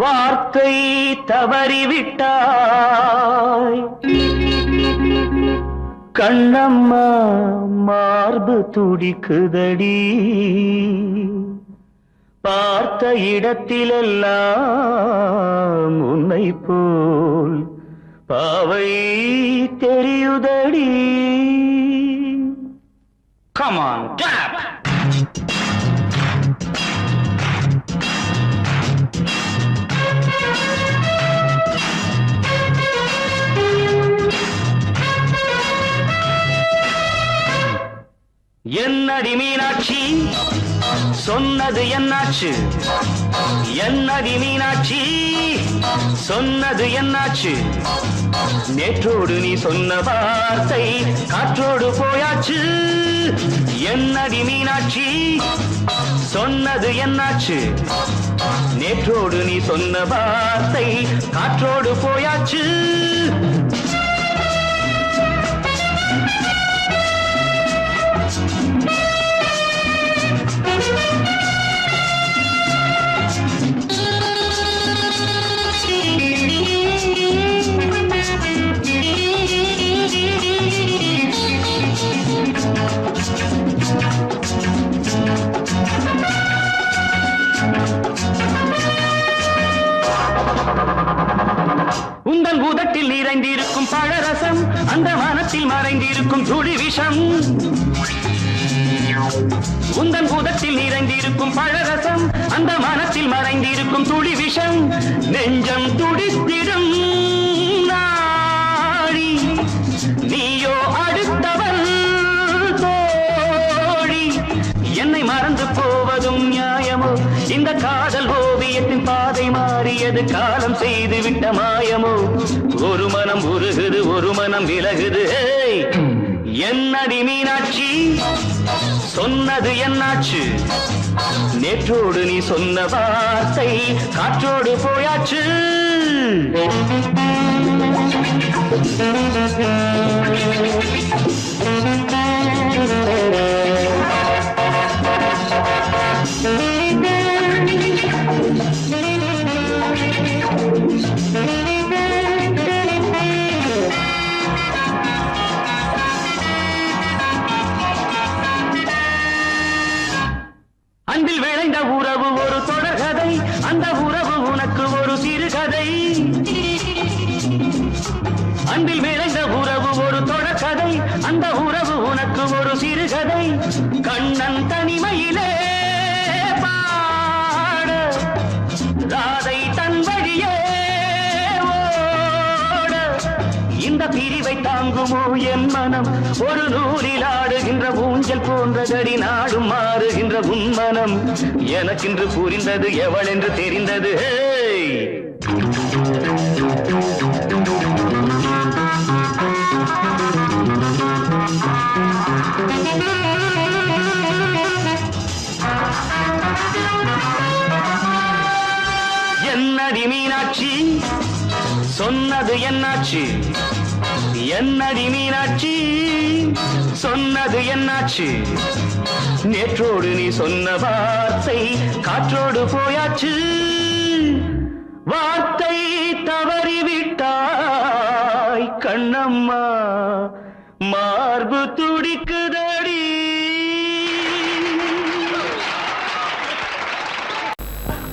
வார்த்தை தவறிவிட்டாய் கண்ணம்மா மார்பு துடிக்குதடி பார்த்த இடத்திலெல்லாம் உன்னை போல் பாவை தெரியுதடி. Come on, clap! என்னடி மீனாட்சி சொன்னது என்னாச்சு? என்னடி மீனாட்சி சொன்னது என்னாச்சு? நேற்றோடு நீ சொன்ன வார்த்தை காற்றோடு போயாச்சு. என்னடி மீனாட்சி சொன்னது என்னாச்சு? நேற்றோடு நீ சொன்ன வார்த்தை காற்றோடு போயாச்சு. உந்தன் பூதத்தில் நிறைந்திருக்கும் பழரசம் அந்த வானத்தில் மறைந்திருக்கும் துளி விஷம். உந்தன் பூதத்தில் நிறைந்திருக்கும் பழரசம் அந்த வானத்தில் மறைந்திருக்கும் துளி விஷம். நெஞ்சம் துடித்திடும் நாடி நீயோ அடுத்தவள் தோழி. என்னை மறந்து போவதும் நியாயமோ? இந்த காதல் ஓவியத்தின் பாதை மாறியது காலம் செய்து விட்ட மாயமோ? ஒரு மனம் உருகுது ஒரு மனம் விலகுது. என்னடி மீனாட்சி சொன்னது என்னாச்சு? நேற்றோடு நீ சொன்ன வார்த்தை காற்றோடு போயாச்சு. அன்பில் விளைந்த உறவு ஒரு தொடர்கதை, அந்த உறவு உனக்கு ஒரு சிறுகதை. அன்பில் விளைந்த உறவு ஒரு தொடர்கதை, அந்த உறவு உனக்கு ஒரு சிறுகதை. கண்ணன் தனிமையிலே பாட ராதை தன் வழியே ஓட. இந்த பிரிவை தாங்குமோ என் மனம்? ஒரு நூலில் ஆடுகின்ற ஊஞ்சல் போன்றதடி நாடும் மாறுகின்ற உன்மனம். எனக்கென்று புரிந்தது எவள் என்று தெரிந்தது. என்னடி மீனாட்சி சொன்னது என்னாச்சு? என்னடி மீனாட்சி சொன்னது என்னாச்சு? நேற்றோடு நீ சொன்ன வார்த்தை காற்றோடு போயாச்சு. வார்த்தை தவறிவிட்டாய் கண்ணம்மா மார்பு துடிக்குதடி.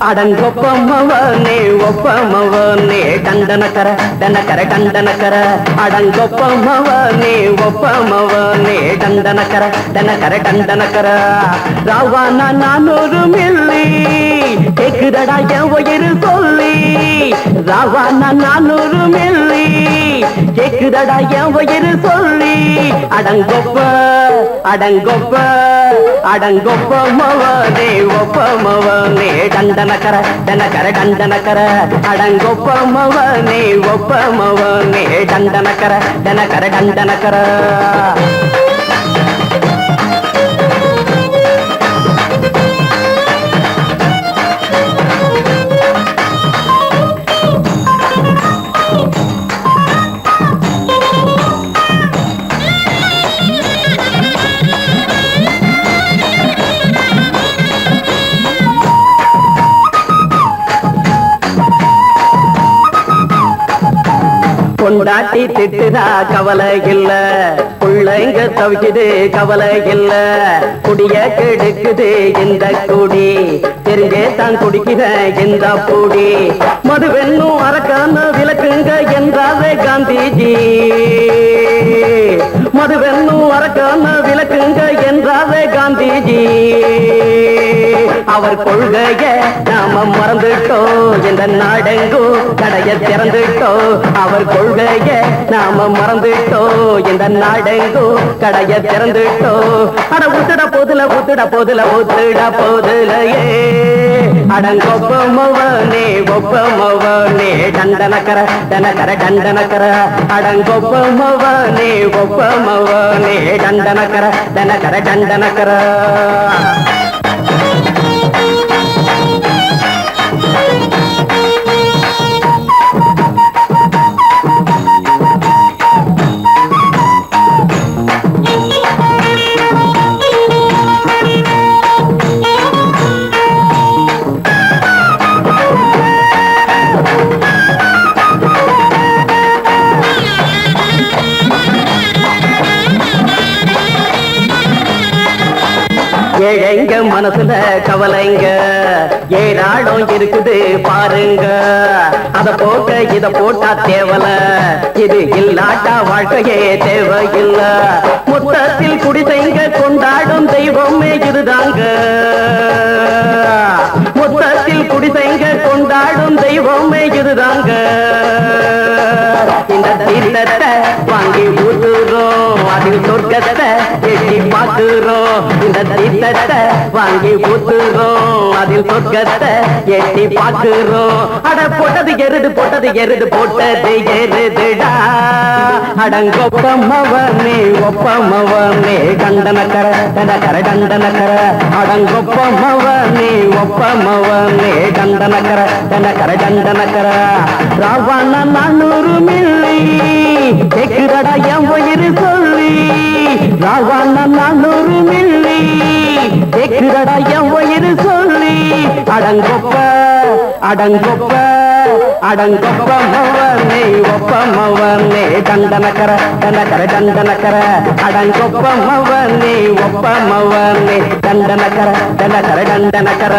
அடங்கொப்பமவனே ஒப்பமவனே டண்டனக்கர டனக்கர டண்டனக்கர. அடங்கொப்பமவனே ஒப்பமவனே டண்டனக்கர டனக்கர டண்டனக்கர. ராவானா 400 மில்லி கேக்குதடா என் உயிர் சொல்லி. ராவானா 400 மில்லி கேக்குதடா என் உயிர் சொல்லி. அடங்கொப்ப அடங்கொப்ப அடங்கொப்பமவனே ஒப்பமவனே டண்டனக்கர டனக்கர டண்டனக்கர. அடங்கொப்பமவனே ஒப்பமவனே டண்டனக்கர டனக்கர டண்டனக்கர. பொண்டாட்டி திட்டுதா கவலை இல்ல, புள்ளைங்க தவிக்குது கவலை இல்ல, குடிய கெடுக்குது இந்த குடி, தெரிஞ்சே தான் குடிக்கிற இந்த பூடி, மதுவென்னும் அரக்கான விளக்குங்க என்றாவே காந்திஜி, மதுவென்னும் அரக்கான விளக்குங்க என்றாவே காந்திஜி. அவர் கொள்கைய நாம மறந்துட்டோம், இந்த நாடெங்கும் கடைய திறந்துட்டோம். அவர் கொள்கைய நாம மறந்துட்டோம், இந்த நாடெங்கும் கடைய திறந்துட்டோம். அட ஊத்துட போதுல ஊத்துட போதுல ஊத்துட போதுலையே, அடங்கொப்பமவனே ஒப்பமவனே டண்டனக்கர டனக்கர டண்டனக்கர, அடங்கொப்பமவனே ஒப்பமவனே டண்டனக்கர டனக்கர டண்டனக்கர. ஏழைங்க மனசுல கவலைங்க ஏராளம் இருக்குது பாருங்க, அத போக்க இத போட்டா தேவல, இது இல்லாட்டா வாழ்க்கையே தேவையில்ல. மொத்தத்தில் குடிசைங்க கொண்டாடும் தெய்வமே இதுதாங்க, மொத்தத்தில் குடிசைங்க கொண்டாடும் தெய்வமே இதுதாங்க. இந்த தீர்த்தத்தை வாங்கி ஊத்துறோம், அதில் சொர்க்கத்தை எட்டி பார்க்கிறோம். இந்த தீர்த்தத்தை வாங்கி ஊத்துறோம், அதில் சொர்க்கத்தை எட்டி பார்க்கிறோம். அட போட்டது எருது போட்டது எருது போட்டது எருதுடா, அடங்கொப்பமவனே ஒப்பமவனே டண்டனக்கர டனக்கர டண்டனக்கர, அடங்கொப்பமவனே ஒப்பமவனே டண்டனக்கர டனக்கர டண்டனக்கர. ராவண 400 மில்லி கேக்குதடா என் உயிர் சொல்லி, ராவண 400 மில்லி கேக்குதடா என் உயிர் சொல்லி, அடங்கொப்ப அடங்கொப்ப அடங்கொப்பமவனே ஒப்பமவனே டண்டனக்கர டனக்கர டண்டனக்கர, அடங்கொப்பமவனே ஒப்பமவனே டண்டனக்கர டனக்கர டண்டனக்கர.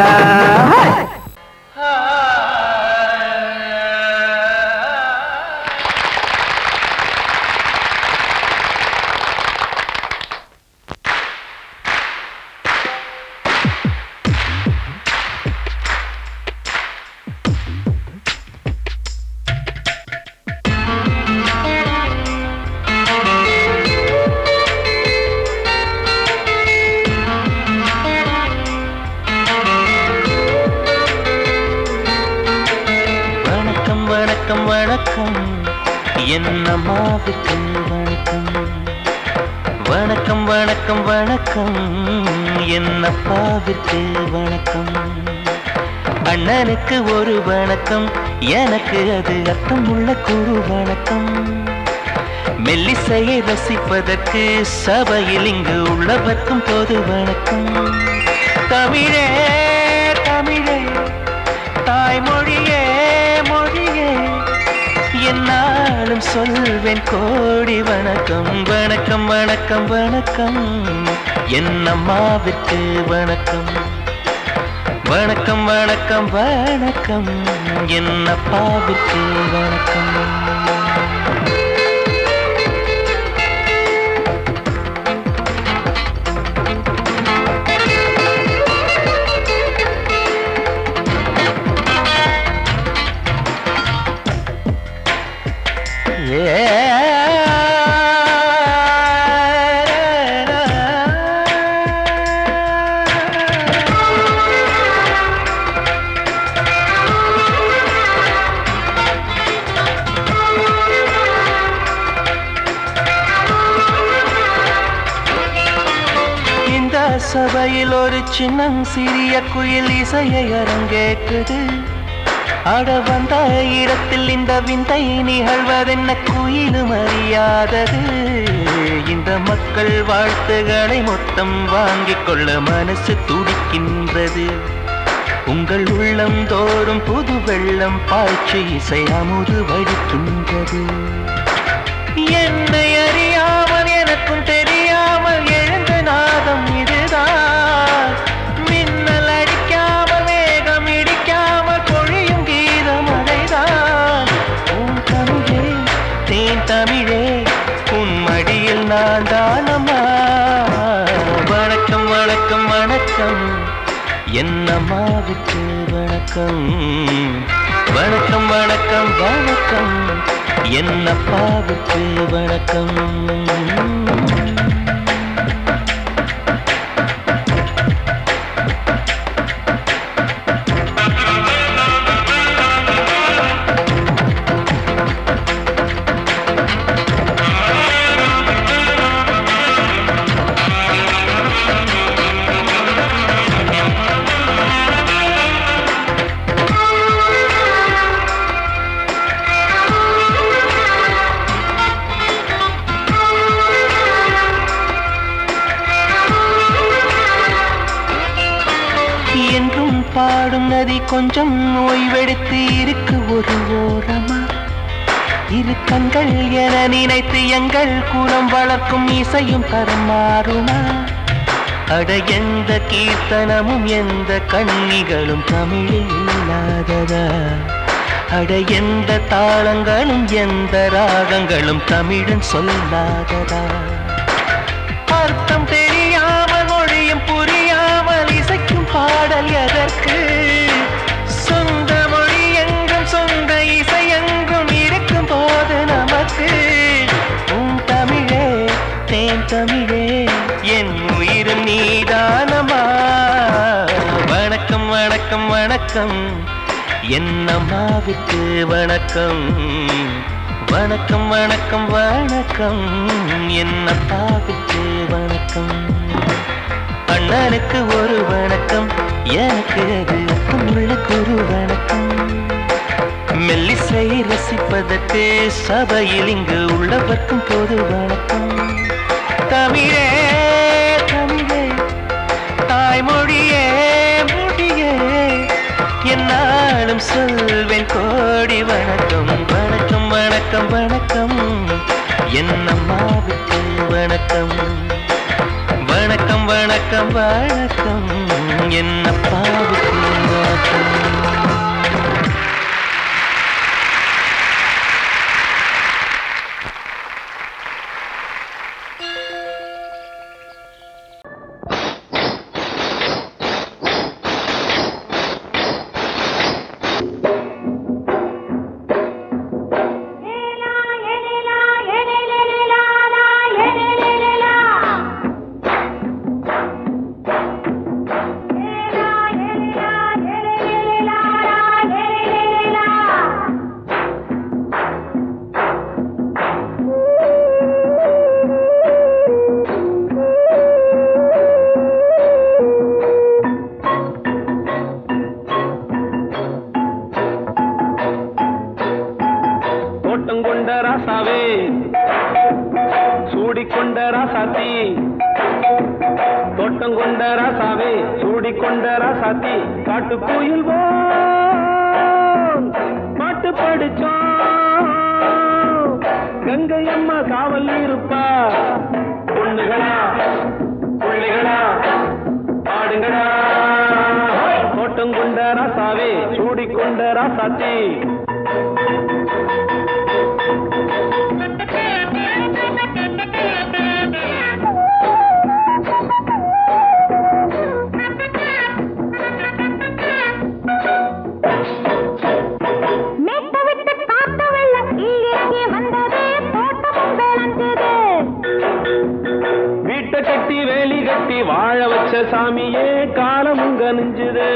வணக்கம் வணக்கம் என்னம்மாவுக்கு வணக்கம், வணக்கம் வணக்கம் வணக்கம் என்னப்பாவிற்கு வணக்கம், அண்ணனுக்கு ஒரு வணக்கம் எனக்கு அது அர்த்தமுள்ள குரு வணக்கம், மெல்லிசையை ரசிப்பதற்கு சபையில் இங்கு உள்ளவர்க்கும் பொது வணக்கம். தமிழே தமிழே தாய்மொழியே மொழியே என்னாலும் சொல்வேன் கோடி வணக்கம், வணக்கம் வணக்கம் வணக்கம் என்னம்மாவிற்கு வணக்கம், வணக்கம் வணக்கம் வணக்கம் என்னப்பாவிற்கு வணக்கம். சபையில் ஒரு சின்னம் சிறிய குயில் இசையை அரங்கேற்றது, ஆட வந்த இடத்தில் இந்த விந்தை நிகழ்வதென்ன குயிலும் அறியாதது, இந்த மக்கள் வாழ்த்துகளை மொத்தம் வாங்கிக் கொள்ள மனசு துடிக்கின்றது, உங்கள் உள்ளம் தோறும் புது வெள்ளம் பாய்ச்சி இசை அமுது வடிக்கின்றது. என்னை அறியாமல் எனக்கும் தெரியாமல் எழுந்த நாதம் இதுதான். மின்னல் அடிக்காமல் மேகம் இடிக்காமல் பொழியும் கீதம் அதைதான். உன் தமிழே தேன் தமிழே உன் மடியில் நான் தானம்மா. வணக்கம் வணக்கம் வணக்கம் என் அம்மாவுக்கு வணக்கம். வணக்கம் வணக்கம் வணக்கம் என் அப்பாவுக்கு வணக்கம். என்றும் பாடும் நதி கொஞ்சம் ஓய்வெடுத்து இருக்கு ஒரு ஓரமா. இரு கண்கள் என நினைத்து எங்கள் குலம் வளர்க்கும் இசையும் தரம் மாறுமா. அட எந்த கீர்த்தனமும் எந்த கண்ணிகளும் தமிழில் இல்லாததா. அட எந்த தாளங்களும் எந்த ராகங்களும் தமிழன் சொல்லாததா. அர்த்தம் தெரியாமல் மொழியும் புரியாமல் இசைக்கும் பாடல் எதற்கு. சொந்த மொழி எங்கும் சொந்த இசை எங்கும் இருக்கும் போது நமக்கு. உன் தமிழே தேன் தமிழே என் உயிரும் நீதானமா. வணக்கம் வணக்கம் வணக்கம் என் அம்மாவுக்கு வணக்கம். வணக்கம் வணக்கம் வணக்கம் என் அப்பாவுக்கு வணக்கம். அண்ணனுக்கு ஒரு வணக்கம் எனக்கு அது உள்ளுக்கு ஒரு வணக்கம். மெல்லிசை ரசிப்பதற்கு சபையில் இங்கு உள்ளவர்க்கும் பொது வணக்கம். தமிழே தமிழே தாய்மொழியே மொழியே என்னாலும் சொல்வேன் கோடி வணக்கம். வணக்கம் வணக்கம் வணக்கம் என் அம்மாவுக்கு வணக்கம். வணக்கம் வணக்கம் வணக்கம் என் அப்பாவுக்கு வணக்கம். காட்டுக்குயில் பாட்டு படிச்சோம். கங்கை அம்மா காவல் இருப்பா. பொண்ணுகளா பிள்ளைகளா ஆடுங்களா. தோட்டம் கொண்ட ராசாவே சூடிக்கொண்ட ராசாத்தி. கட்டி வேலி கட்டி வாழ வச்ச சாமியே காலமும் கனிஞ்சுது.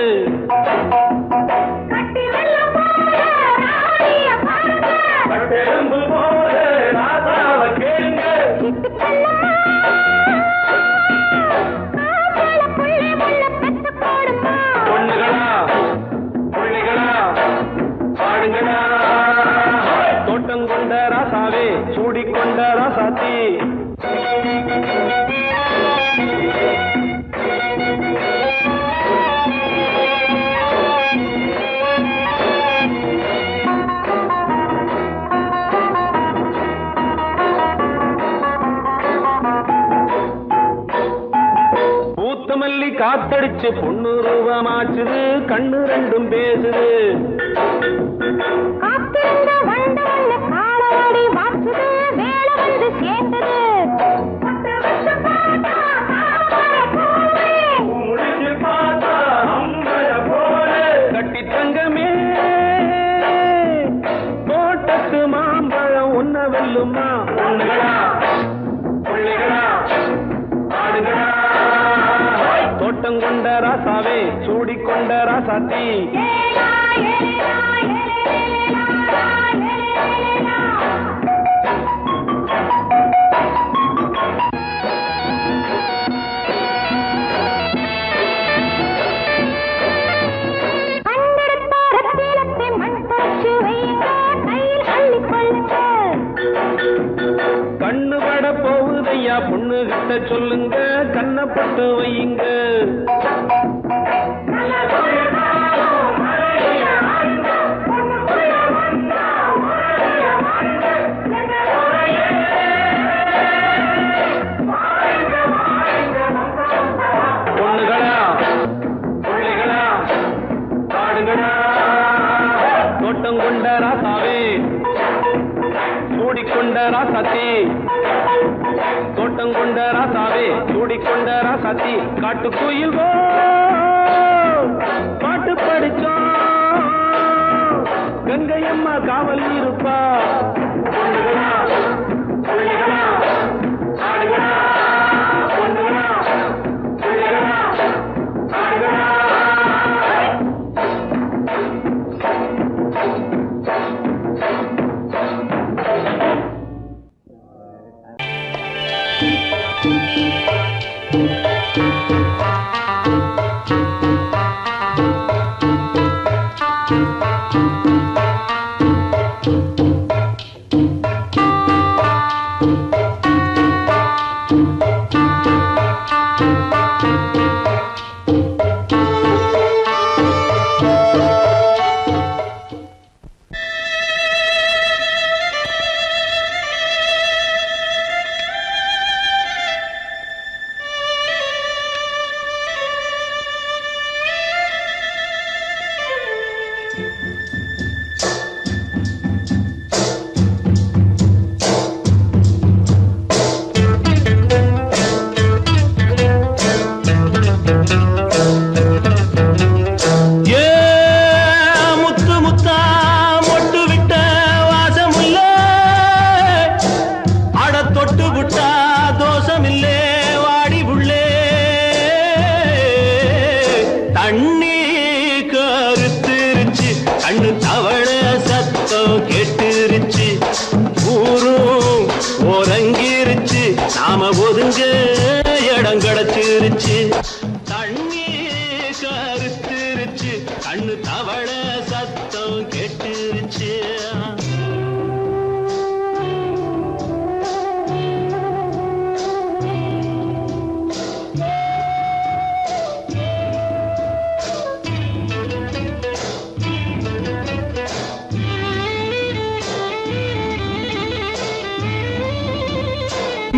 பொண்ணுகளா பிள்ளைகளா பாடுங்களா. தோட்டம் கொண்ட ராசாவே சூடிக்கொண்ட ராசாத்தி. காத்தடிச்சு பொண்ணு ரூபமாச்சுது கண்ணு ரெண்டும் பேசுது காத்திருந்த வண்டு வந்து காலவாடி மாற்றுது வேலை வந்து சேர்ந்தது கட்டி தங்கமே தோட்டத்து மாம்பழம் உன்ன வெல்லுமா தோட்டம் கொண்ட ராசாவே சூடிக்கொண்ட ராசாத்தி கண்ணு பட போகுதையா பொண்ணு கிட்ட சொல்லுங்க கண்ணப்பட்டு வையுங்க பொண்ணுகளா பிள்ளைகளா பாடுங்களா தோட்டம் கொண்ட ராசாவே சூடிக்கொண்ட ராசாத்தி தோட்டம் கொண்ட ராசாவே சூடிக்கொண்ட ராசாத்தி காட்டுக்குயில் பாட்டு படிச்சோம் கங்கையம்மா காவல் இருப்பா பொண்ணுகளா பிள்ளைகளா ஆடுகளா பொண்ணுகளா பிள்ளைகளா ஆடுகளா நாம ஒதுங்க இடம் கிடைச்சிருச்சு தண்ணி கருத்துருச்சு கண்ணு தவள சத்தம் கெட்டுருச்சு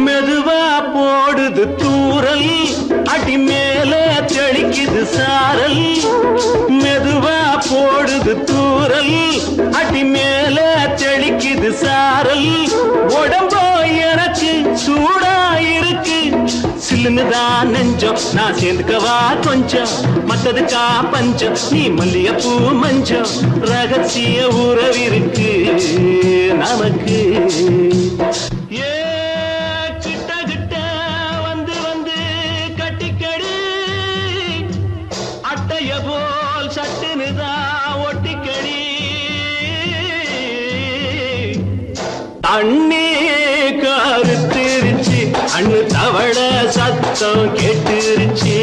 மெதுவா போடுது தூரல் அடி மேல தெளிக்குது சாரல் மெதுவா போடுது தூரல் அடி மேல தெளிக்குது சாரல் உடம்போ எனக்கு சூடா இருக்கு சில்லுன்னுதான் நெஞ்சம் நான் சேர்ந்துக்கவா கொஞ்சம் மத்ததுக்கா பஞ்சம் நீ மல்லிகைப்பூ மஞ்சம் ரகசிய உறவிருக்கு நமக்கு போல் சட்டுனுதா ஒட்டிக்கடி தண்ணி கருத்திருச்சு அண்ணு தவள சத்தம் கேட்டுருச்சு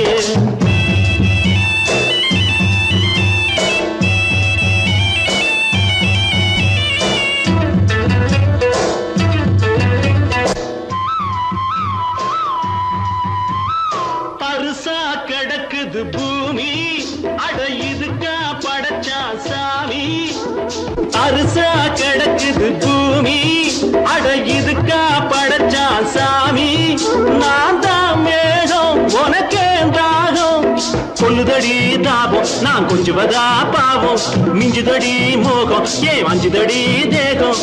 பருசா கிடக்குது பூமி அட இதுக்கா படைச்சா சாமி அரிசா கிடக்குது பூமி அட இதுக்கா படைச்சா சாமி நான் தான் மேகம் உனக்கே தாகம் கூடுதடி தாபம் நான் கொஞ்சுவதா பாவம் மிஞ்சுதடி மோகம் ஏன் வஞ்சுதடி தேகம்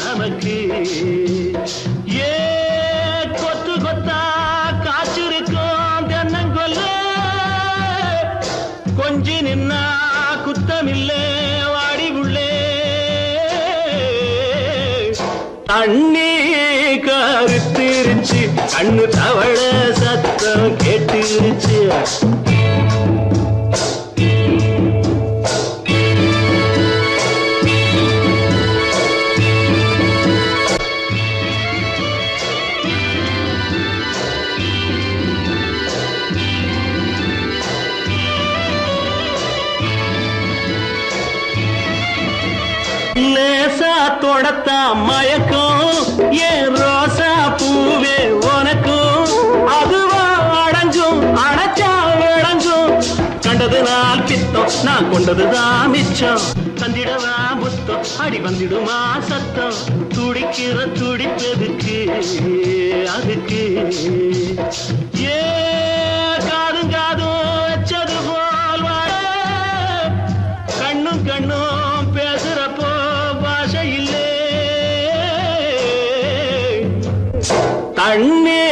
நமக்கு ஏ கொத்து கொத்தா காய்ச்சிருக்கும் தென்னங்கொல்ல கொஞ்சி நின்னா குத்தமில்லே வாடி உள்ளே தண்ணி கருத்திருச்சு கண்ணு தவள சத்தம் கேட்டுருச்சு லேசா தொடத்தா மயக்கம் ஏன் ரோசா பூவே உனக்கும் அதுவா அடைஞ்சும் அடைச்சா விளைஞ்சும் கண்டது நாள் பித்தம் நான் கொண்டதுதான் மிச்சம் தந்திடவா புத்தம் அடி வந்திடுமா சத்தம் துடிக்கிற துடிப்பதுக்கு அதுக்கு ஏ காதும் காதும் வச்சது போல் வாழ கண்ணும் கண்ணும் பேசுறப்போ பாஷை இல்லே தண்ணே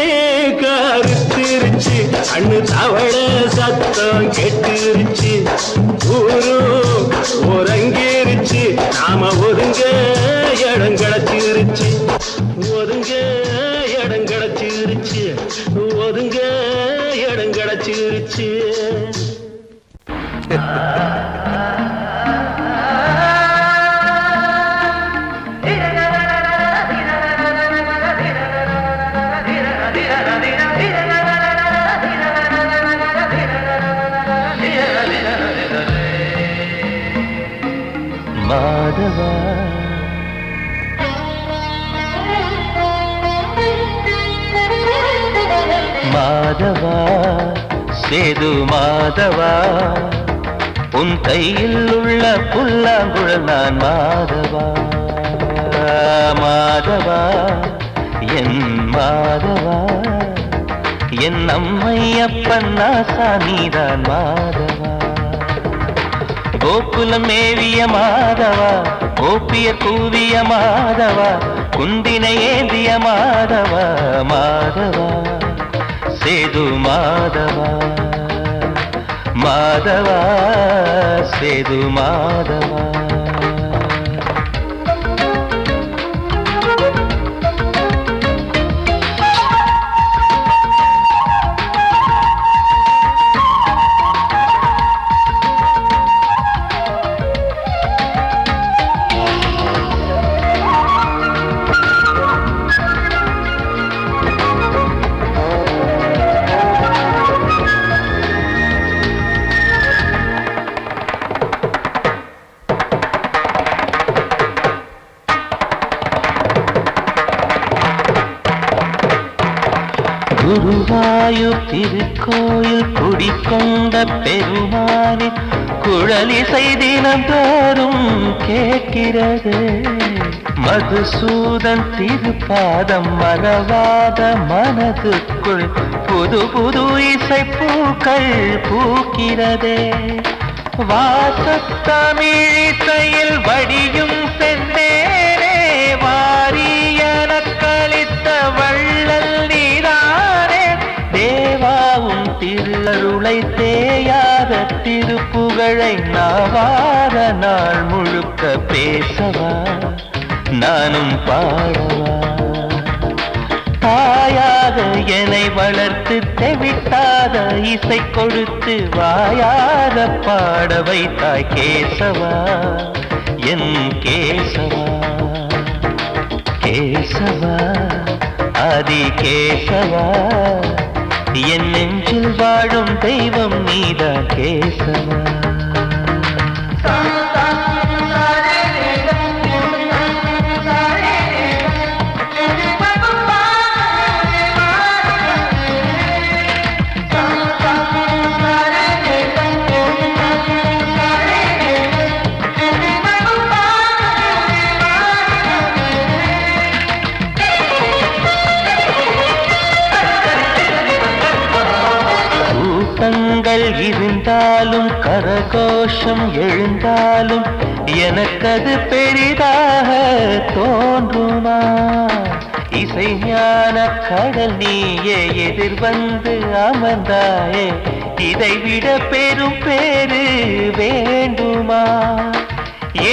கருத்திருச்சு கண்ணு தவள சத்தம் கெட்டுருச்சு ஊரும் உறங்கிருச்சு நாம ஒதுங்க இடம் கிடைச்சிருச்சு ஒதுங்க இடம் கிடைச்சிருச்சு ஒதுங்க இடம் கிடைச்சிருச்சு மாதவா மாதவா சேது மாதவா உன் கையில் உள்ள புல்லாங்குழல் நான் மாதவா மாதவா என் மாதவா என் அம்மையப்பன் நாசா நீதான் மாதவா கோகுலம் மேவிய மாதவா கோப்பிய கூவிய மாதவா குந்தினை ஏந்திய மாதவா மாதவா சேது மாதவா மாதவா சேது மாதவா குருவாயூர் திருக்கோயில் குடிக்கொண்ட பெருமானி குழலிசை தினந்தோறும் கேட்கிறது மதுசூதன் திருப்பாதம் மறவாத மனதுக்குள் புது புது இசை பூக்கள் பூக்கிறதே வாசத்தமிழிசையில் வடியும் செந்தேனே வாரியன கழித்த வள்ளல் நீதானே தேவாவும் திருஅருளை தேயாத திருப்புகழை நாவார நாள் முழுக்க பேசவா நானும் பாடவா தாயாக என்னை வளர்த்து தெவிட்டாத இசை கொடுத்து வாயாத பாட வைத்தாய் கேசவா என் கேசவா கேசவா ஆதி கேசவா என் நெஞ்சில் வாழும் தெய்வம் நீதான் கேசவா கண்கள் இருந்தாலும் கரகோஷம் எழுந்தாலும் எனக்கது பெரிதாக தோன்றுமா? இசை ஞான கடல் நீயே எதிர்வந்து அமர்ந்தாயே, இதைவிட பெரும் பேரு வேண்டுமா?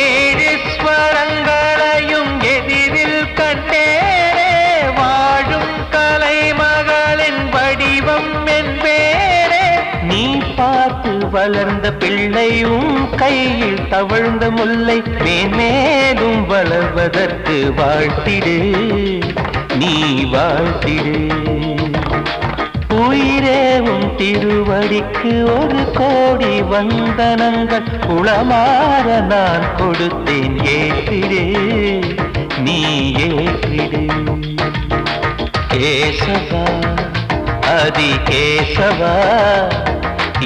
ஏழு ஸ்வரங்களையும் எதிரில் கண்டேனே, வாழும் கலைமகளின் வடிவம் என்பேனே. நீ பார்த்து வளர்ந்த பிள்ளையும் கையில் தவழ்ந்த முல்லை மேன்மேலும் வளர்வதற்கு வாழ்த்திடு, நீ வாழ்த்திடு. உயிரேவும் திருவடிக்கு ஒரு கோடி வந்தனங்கள் உளமாற நான் கொடுத்தேன், ஏற்றிடு, நீ ஏற்றிடு. கேசவா அதி கேசவா,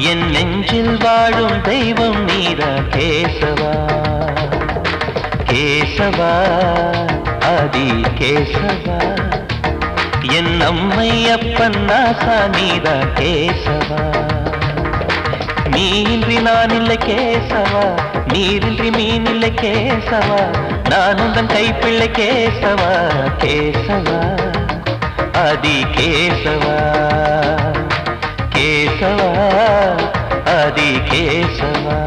என் நெஞ்சில் வாழும் தெய்வம் நீரா கேசவா. கேசவா அதி கேசவா, என் அம்மை அப்பன் நாசா நீரா கேசவா. நீன்றி நான் இல்லை கேசவா, நீரின்றி மீன் இல்லை கேசவா, நான் உந்தன் கைப்பிள்ளை கேசவா. கேசவா அதி கேசவா, கேசவா அதி கேசவா.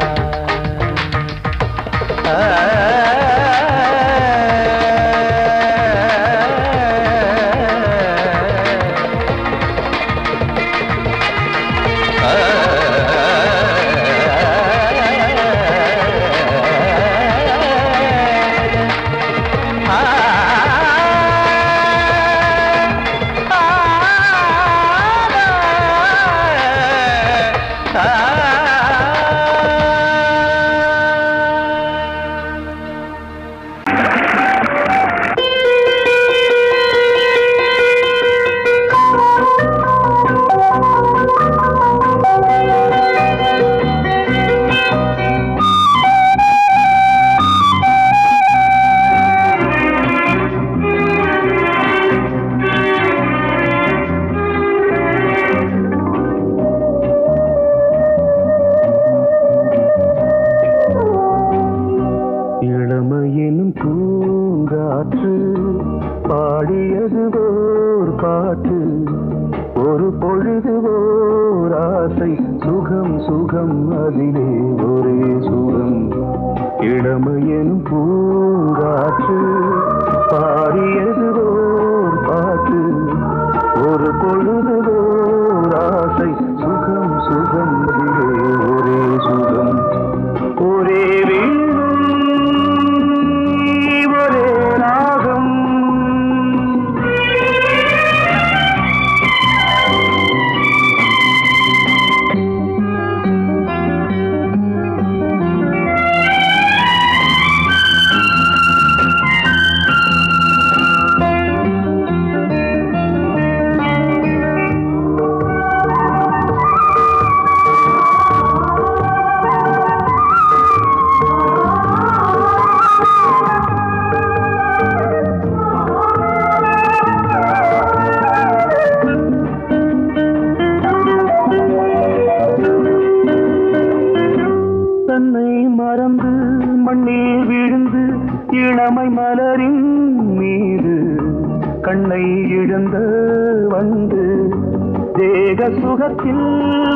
சுகத்தில்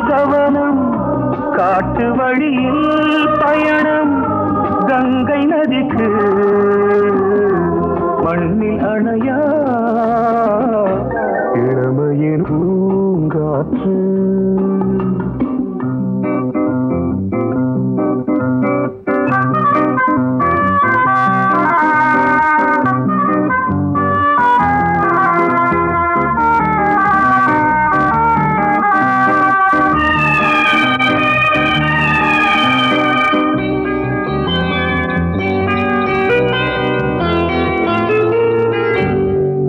கவனம், காட்டு வழியில் பயணம், கங்கை நதிக்கு மண்ணில் அணையா இளமையின் பூங்காற்று.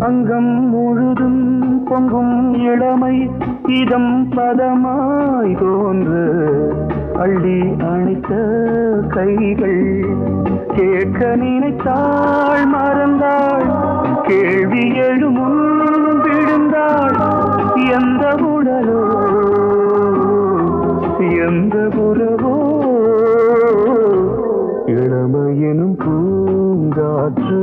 அங்கம் முழுதும் பொங்கும் இளமை இதம் பதமாய் தோன்று, அள்ளி அணைத்த கைகள் கேட்க நினைத்தாள் மறந்தாள், கேள்வி எழுமுன் விழுந்தாள். எந்த உடலோ எந்த உறவோ இளமையெனும் பூங்காற்று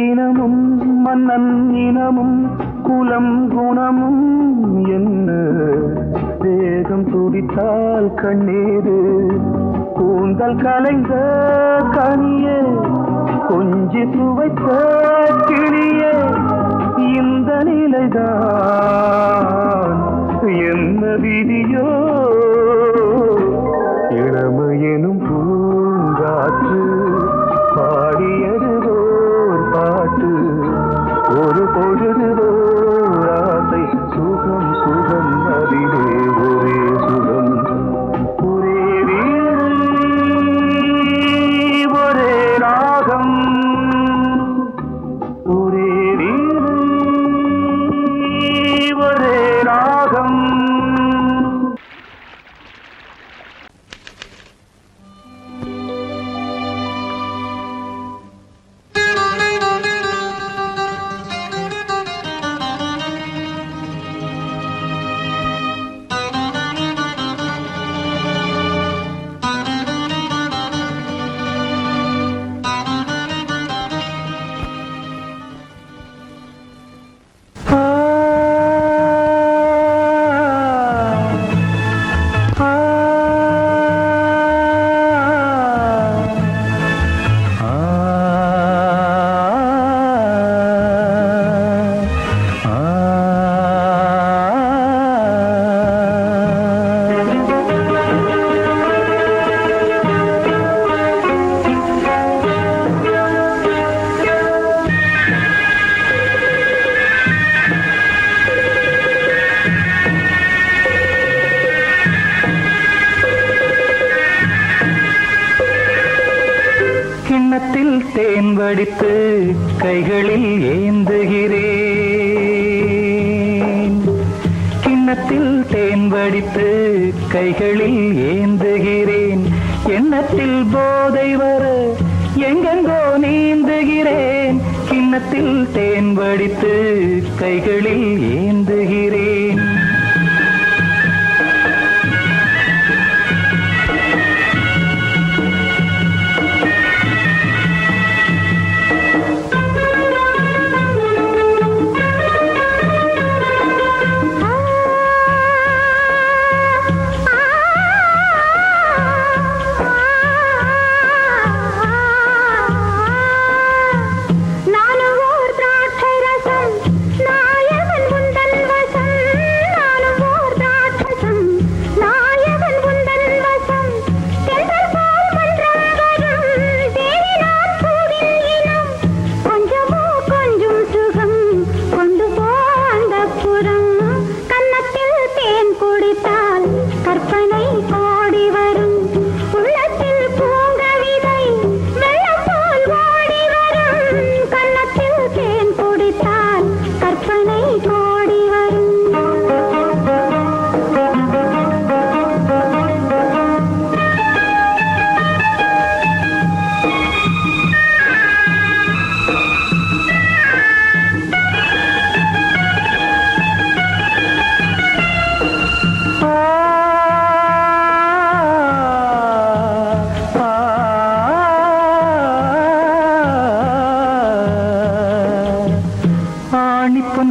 இனமும் மன்னன் இனமும் குலம் குணமும் என்ன வேகம் துடித்தால் கண்ணீரு கூந்தல் கலைந்த கனியே கொஞ்சி சுவைத்த கிளியே இந்த நிலைதான் என்ன விதியோ இளமையெனும் பூங்காற்று பாடியது பாட்டு ஒரு பொழுது ஆசை சுகம் சுகம் அதிலே ஒரே சுகம் ஒரே ஒரே ராகம் ஒரே ஒரே ராகம் கிண்ணத்தில் தேன் வடித்து கைகளில் ஏந்துகிறேன் கிண்ணத்தில் தேன் வடித்து கைகளில் ஏந்துகிறேன் எண்ணத்தில் போதை வர எங்கெங்கோ நீந்துகிறேன் கிண்ணத்தில் தேன் வடித்து கைகளில் ஏந்துகிறேன்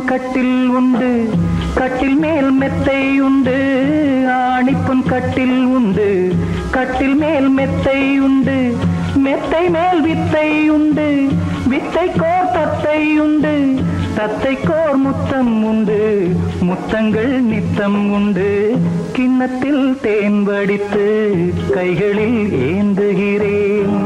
கட்டில் உண்டு கட்டில் மேல் மெத்தை உண்டு ஆணிப்பொன் கட்டில் உண்டு கட்டில் மேல் மெத்தை உண்டு மெத்தை மேல் வித்தை உண்டு வித்தை கோர் தத்தை உண்டு தத்தை கோர் முத்தம் உண்டு முத்தங்கள் நித்தம் உண்டு கிண்ணத்தில் தேன் வடித்து கைகளில் ஏந்துகிறேன்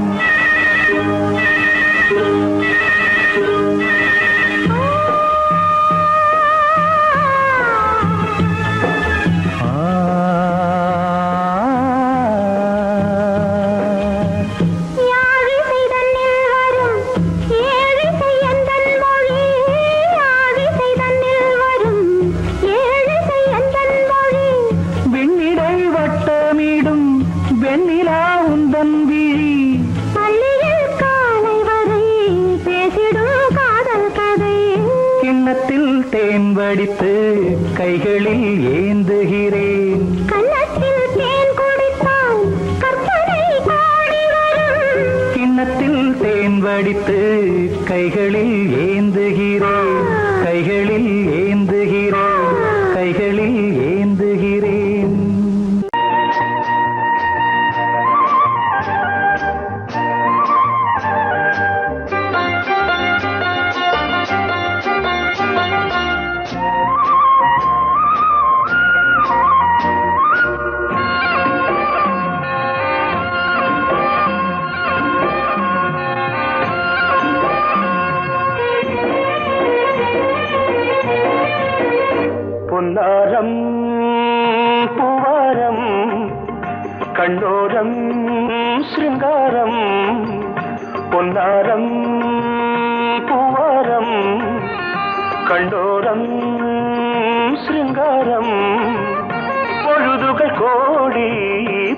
வடித்து கைகளில் ஏந்துகிறேன். கன்னத்தில் தேன் குடித்தால் கற்பனை ஓடி வரும். கிண்ணத்தில் தேன் வடித்து கைகளில் ஏந்துகிறேன். கைகளில் ஏந்துகிறேன். கைகளில் ஏந்துகிறேன். பொன்னாரம் பூவாரம் கண்ணோரம் சிருங்காரம். பொன்னாரம் பூவாரம் கண்ணோரம் சிருங்காரம். பொழுதுகள் கோடி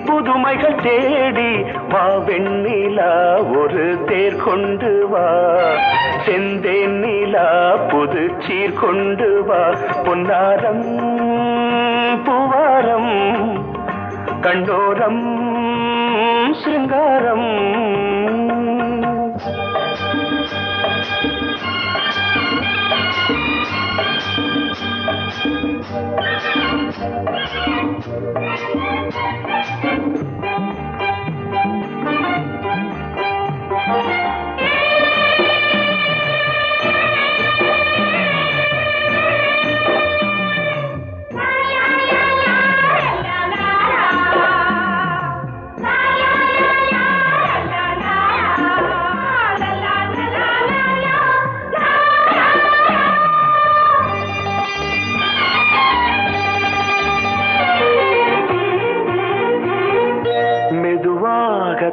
புதுமைகள் தேடி வா வெண்ணிலா ஒரு தேர் கொண்டு வா. செந்தேன் நிலா புது சீர் கொண்டு வா. பொன்னாரம் பூவாரம் கண்டோரம் சிருங்காரம்.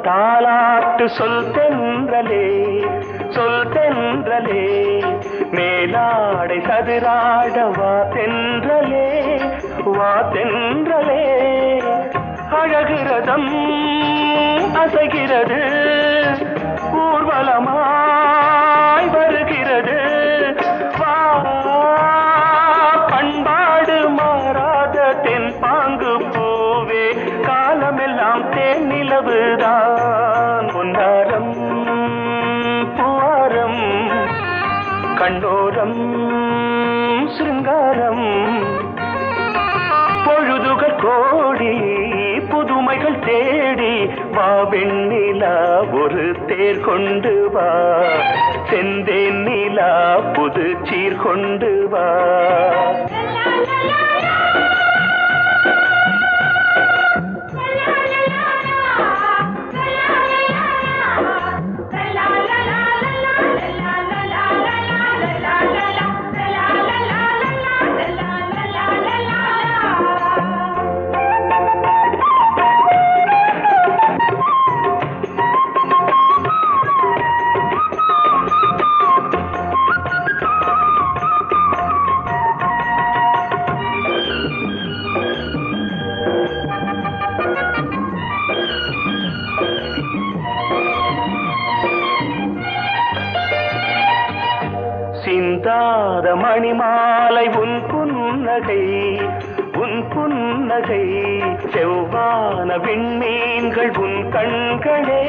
தாலாட்டு சொல் தென்றலே சொல் தென்றலே. மேலாடை சதுராட வா தென்றலே வா தென்றலே. அழகிறதம் அசைகிறது ஊர்வலமாய் வருகிறது. வா பண்பாடு மாறாத தென் பாங்கு பூவே காலமெல்லாம் தேன் நிலவுதான். பொன்னாரம் பூவாரம் கண்டோரம் சிருங்காரம். பொழுதுகள் கோடி புதுமைகள் தேடி வா வெண்ணிலா ஒரு தேர் கொண்டு வா. செந்தேன் நிலா புது சீர் கொண்டு வா. சிந்தாத மணிமாலை உன் புன்னகை உன் புன்னகை. செவ்வான விண்மீன்கள் உன் கண்களே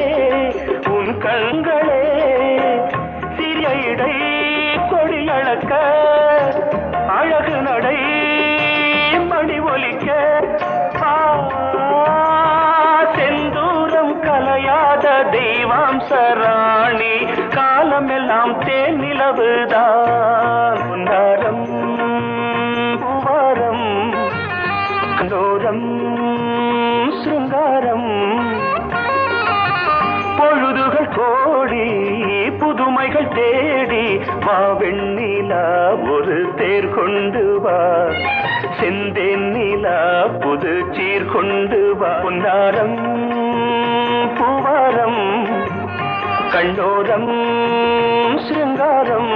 உன் கண்களே. சிறிய இடை கொடியளக்க அழகு நடை மணி ஒலிக்க. செந்தூரம் கலையாத தெய்வாம்சராணி காலமெல்லாம் தேன் நிலவுதான். பொன்னாரம் பூவாரம் கண்டோரம் சிருங்காரம். பொழுதுகள் கோடி புதுமைகள் தேடி வா வெண்ணிலா ஒரு தேர் கொண்டு வா. செந்தேன் நிலா புது சீர் கொண்டு வா. பொன்னாரம் பூவாரம் கண்டோரம் சிருங்காரம்.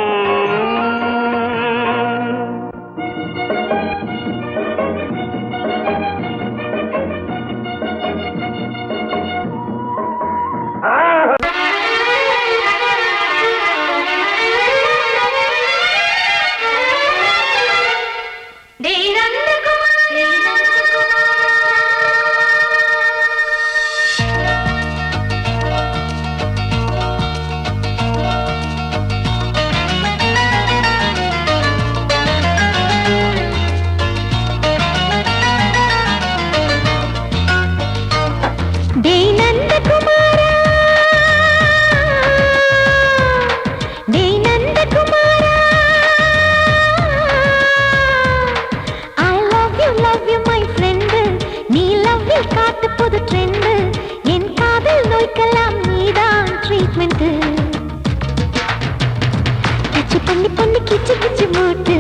பண்ணி பண்ணி கிச்சு கிச்சு மூட்டு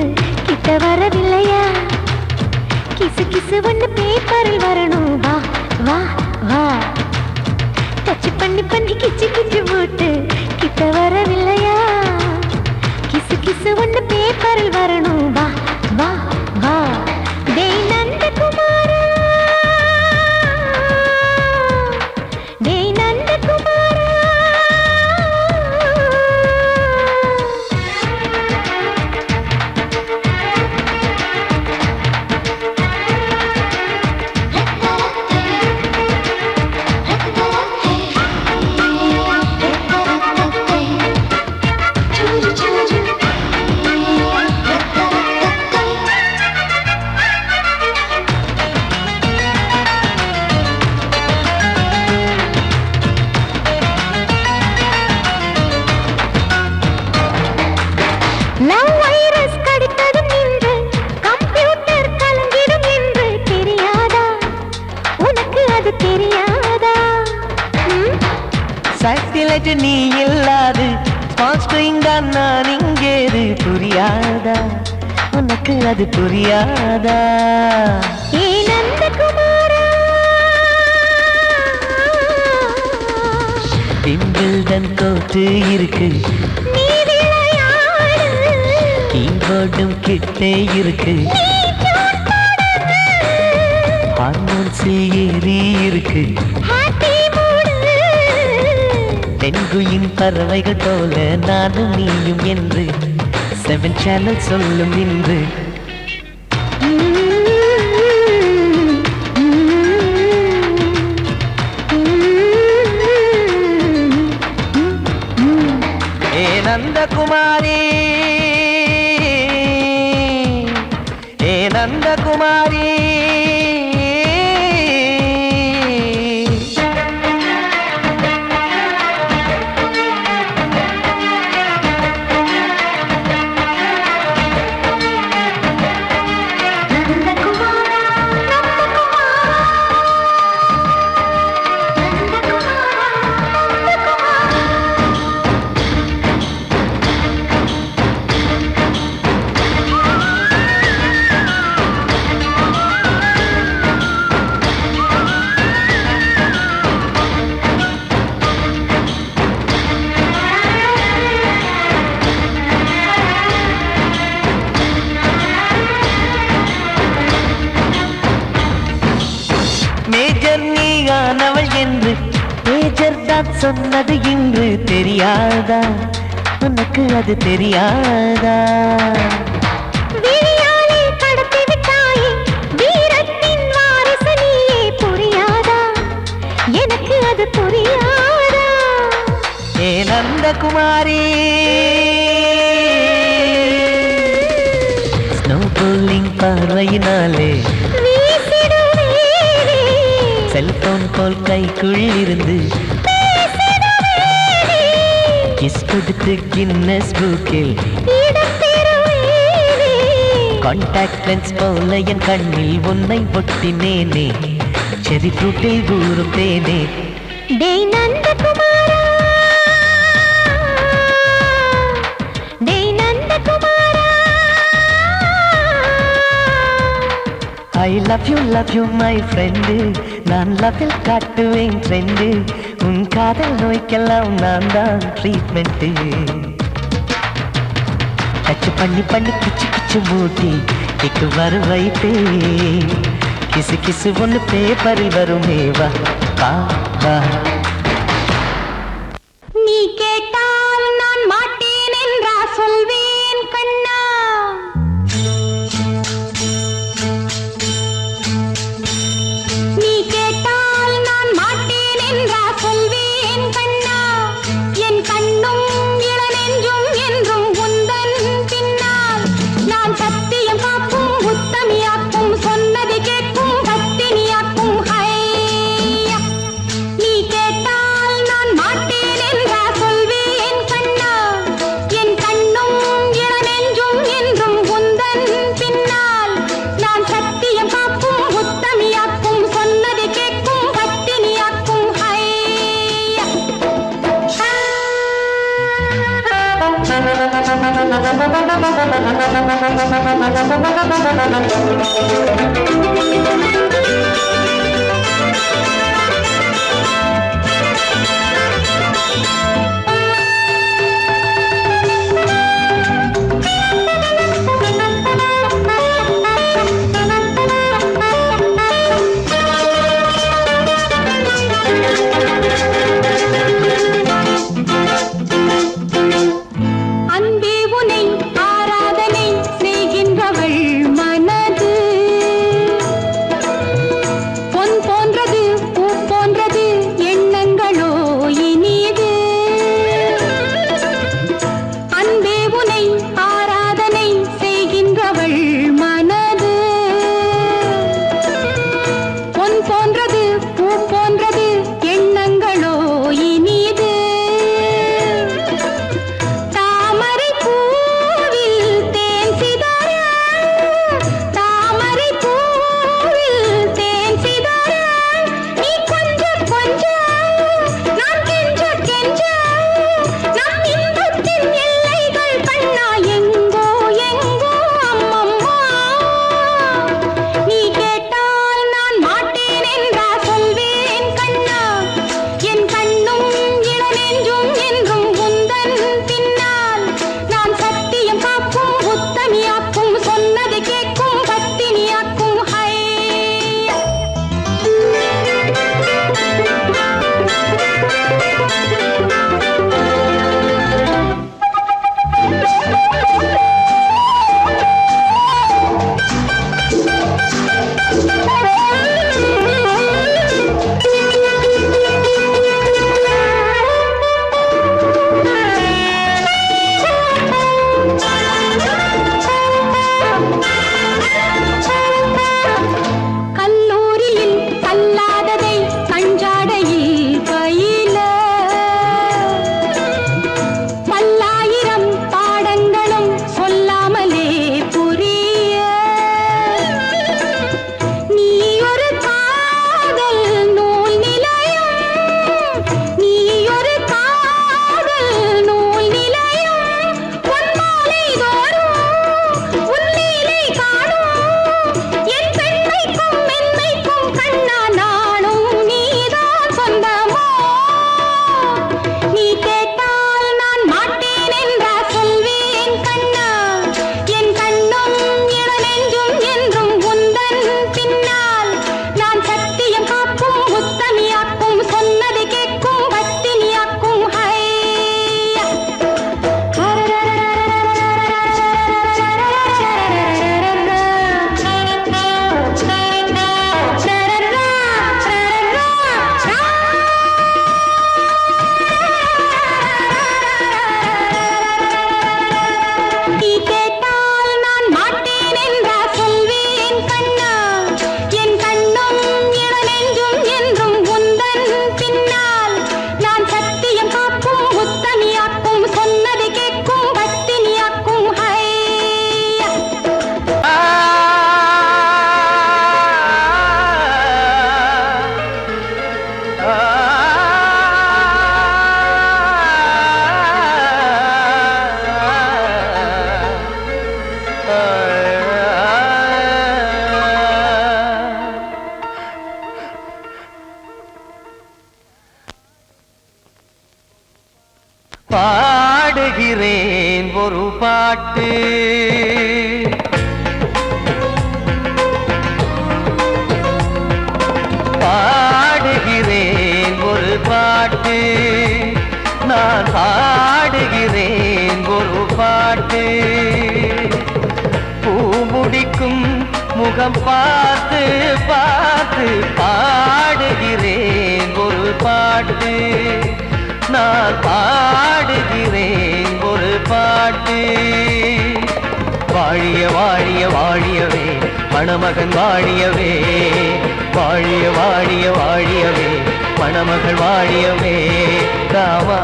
கிட்ட வரவில்லையா கிசு கிசு ஒண்ணு பேப்பரில் வரணும் வா வா வா டச் பண்ணி பண்ணி கிச்சு கிச்சு மூட்டு கிட்ட வரவில்லையா கிசு கிசு ஒண்ணு பேப்பரில் வரணும் வா வா வா டேய் நந்தகுமாரா டேய் நந்தகுமாரா லவ் வைரஸ் கடித்ததும் என்று கம்ப்யூட்டர் கலங்கிடும் என்று தெரியாதா உனக்கு அது தெரியாதா சாட்டிலைட் நீ இல்லாது ஸ்கிரீன் தான் நான் இங்கேது புரியாதா உனக்கு அது புரியாதா ஏ நந்தகுமாரா விம்பிள்டன் கோட்டு இருக்கு நீ விளையாடு கீபோர்டும் கிட்டே இருக்கு ஹார்மோன்ஸில் ஏறி இருக்கு ஹாப்பி மூடு தென்குயின் பறவைகள் போல நானும் நீயும் என்று 7 சேனல் சொல்லும் இன்று ஏ நந்தகுமாரி ஏ நந்தகுமாரி மேஜர் நீயானவள் என்று மேஜர் தான் சொன்னது இன்று தெரியாதா உனக்கு அது தெரியாதா விழியாலே கடத்தி விட்டாயே வீரத்தின் வாரிசு நீயே புரியாதா எனக்கு அது புரியாதா ஏ நந்தகுமாரி ஸ்னோ போலிங் பார்வையினாலே வீசிடுவேனே செல்போன் போல் கைக்குள் இருந்து பேசிடுவேனே கிஸ் கொடுத்து கின்னஸ் புக்கில் இடம் பெறுவேனே கான்டாக்ட் லென்ஸ் போல என் கண்ணில் உன்னை ஒட்டினேனே செரி ஃப்ரூட்டில் ஊறும் தேனே டேய் நந்தகுமாரா டேய் நந்தகுமாரா I love you my friend நான் லவ்வில் காட்டுவேன் ட்ரெண்டு உன் காதல் நோய்க்கெல்லாம் நான் தான் ட்ரீட்மெண்ட்டு டச் பண்ணி பண்ணி கிச்சு கிச்சு மூட்டி கிக்கு வர வைத்தே கிசு கிசு ஒன்று பேப்பரில் வருமே வா வா வா நீ கேட்டால் நான் மாட்டேன் என்றா சொல்வேன் கண்ணா நீ கேட்டால் நான் மாட்டேன் என்றா சொல்வேன் கண்ணா என் கண்ணும் இளநெஞ்சும் என்றும் உந்தன் பின்னால் நான் சத்தியம் காக்கும் உத்தமியாக்கும் சொன்னதை கேட்கும் பத்தினியாக்கும் ஹையா நீ கேட்டால் பாடுகிறேன் ஒரு பாட்டு பாடுகிறேன் ஒரு பாட்டு நான் பாடுகிறேன் ஒரு பாட்டு பூமுடிக்கும் முகம் பார்த்து பார்த்து பாடுகிறேன் ஒரு பாட்டு நான் பாடுகிறேன் ஒரு பாட்டு வாழிய வாழிய வாழியவே மணமகன் வாழியவே வாழிய வாழிய வாழியவே மணமகள் வாழியவே ராமா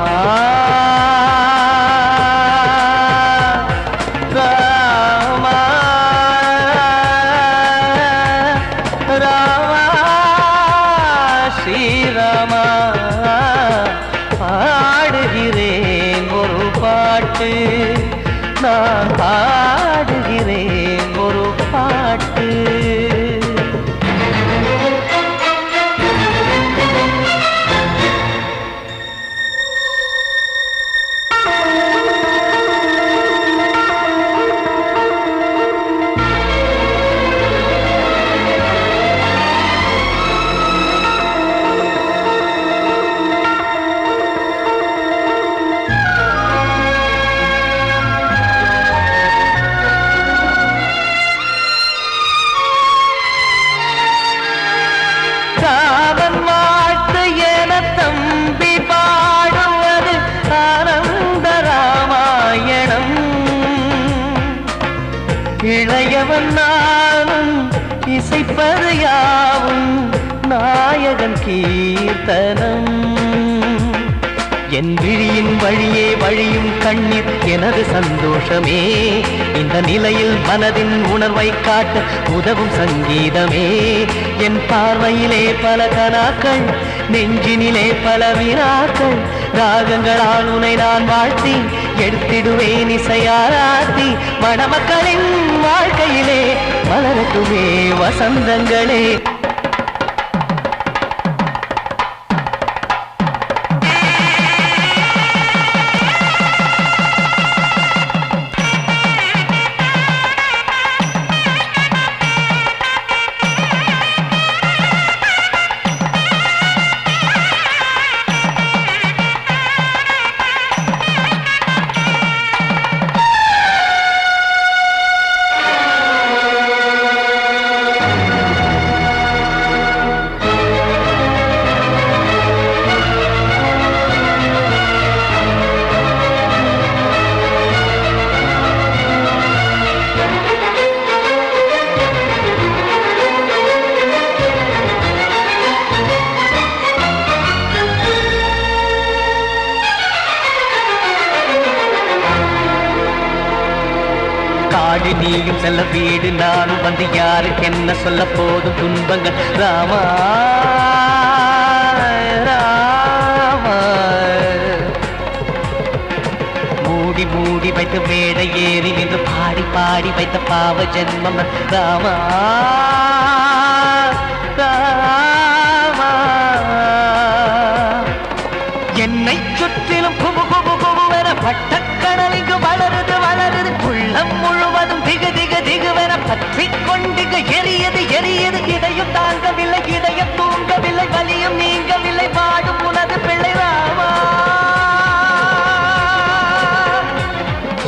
ராமா ராமா ஸ்ரீராமா பாடுகிறேன் ஒரு பாட்டு நான் பாடுகிறேன் ஒரு பாட்டு. ராமன் வாழ்த்து என தம்பி பாடுவது ஆனந்த ராமாயணம். இளையவன் நானும் இசைப்பது யாவும் நாயகன் கீர்த்தனம். என் விழியின் வழியே வழியும் கண்ணீர் எனது சந்தோஷமே. இந்த நிலையில் மனதின் உணர்வை காட்ட உதவும் சங்கீதமே. என் பார்வையிலே பல கனாக்கள், நெஞ்சினிலே பல வினாக்கள். ராகங்களால் உனை நான் வாழ்த்தி எடுத்திடுவேன் இசையாராத்தி. மணமக்களின் வாழ்க்கையிலே மலரட்டுமே வசந்தங்களே. காடு நீயும் செல்ல வீடு நானும் வந்து யாருக்கு என்ன சொல்ல போதும் துன்பங்கள். ராமா ராமா மூடி மூடி வைத்து மேடை ஏறி நின்று பாடி பாடி வைத்த பாவ ஜென்மம். ராமா ராமா என்னை சுற்றிலும் குபு குபு குபுவென பட்டக்கடல் இங்கு வளருது வளருது. உள்ளம் முழுவதும் திகு திகு திகுவென பற்றி கொண்டிக எரியது எரியது. இதையும் தாங்கவில்லை இதயம் தூங்கவில்லை வலியும் நீங்கவில்லை வாடும் உனது பிள்ளை ராமா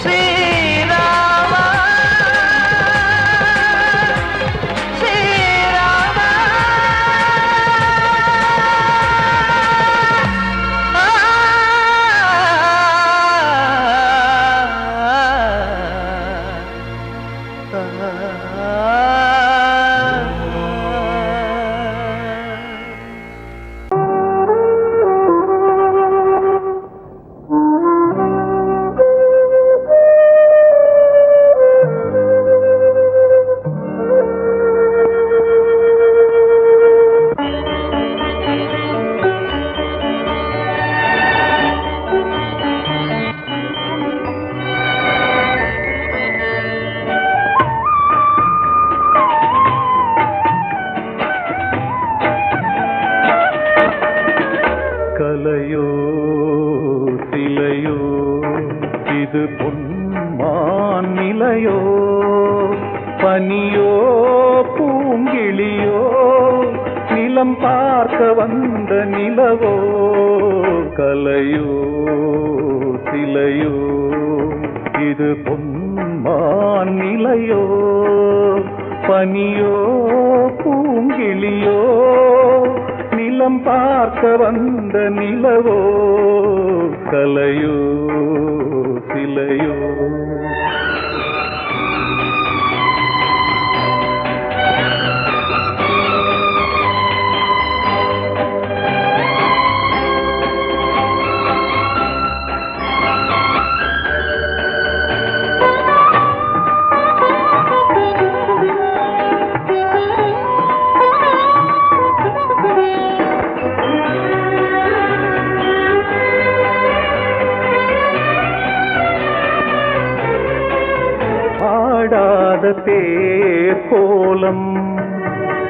ஸ்ரீராமா ஸ்ரீராமா. கலையோ சிலையோ இது பொன்மான் நிலையோ பனியோ பூங்கிளியோ நிலம் பார்க்க வந்த நிலவோ. கலையோ சிலையோ இது பொன்மான் நிலையோ பனியோ பூங்கிளியோ நிலம் பார்க்க வந்த நிலவோ. கலையோ சிலையோ ஆடாத தேர் கோலம்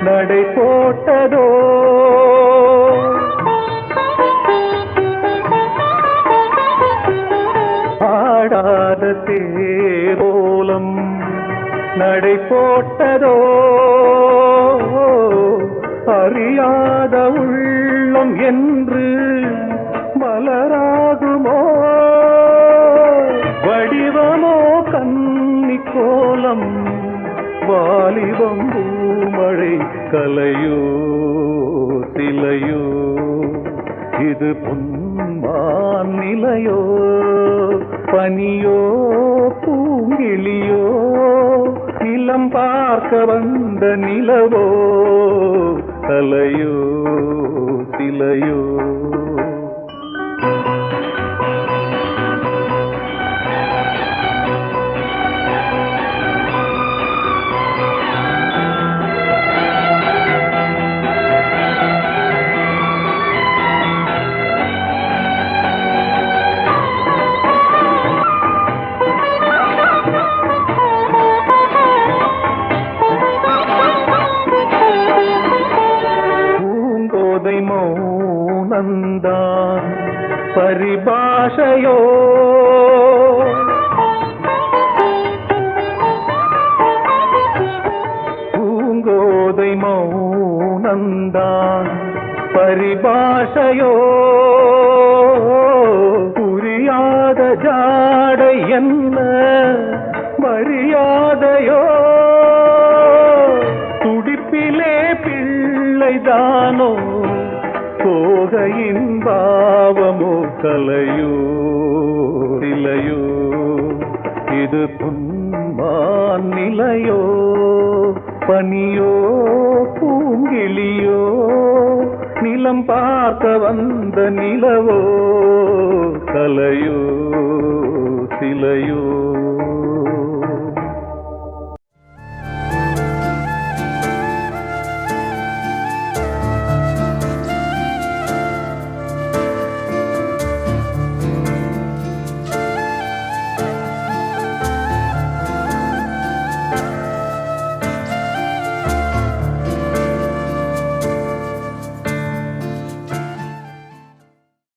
நடை போட்டதோ ஆடாத தேரோலம் நடை போட்டதோ அறியாத உள்ளம் என்று மலராகுமோ வடிவமோ கன்னி கோலம் வாலிபம் பூமழை கலையோ சிலையோ இது பொன்மான் நிலையோ பனியோ பூங்கிளியோ நிலம் பார்க்க வந்த நிலவோ கலையோ சிலையோ மௌனந்தான் பரிபாஷையோ பூங்கோதை மௌனந்தான் பரிபாஷையோ புரியாத ஜாடை என்ன மரியாதையோ துடிப்பிலே பிள்ளைதானோ போகையின் பாவமோ கலையோ சிலையோ இது பொன்மான் நிலையோ பனியோ பூங்கிளியோ நிலம் பார்க்க வந்த நிலவோ கலையோ சிலையோ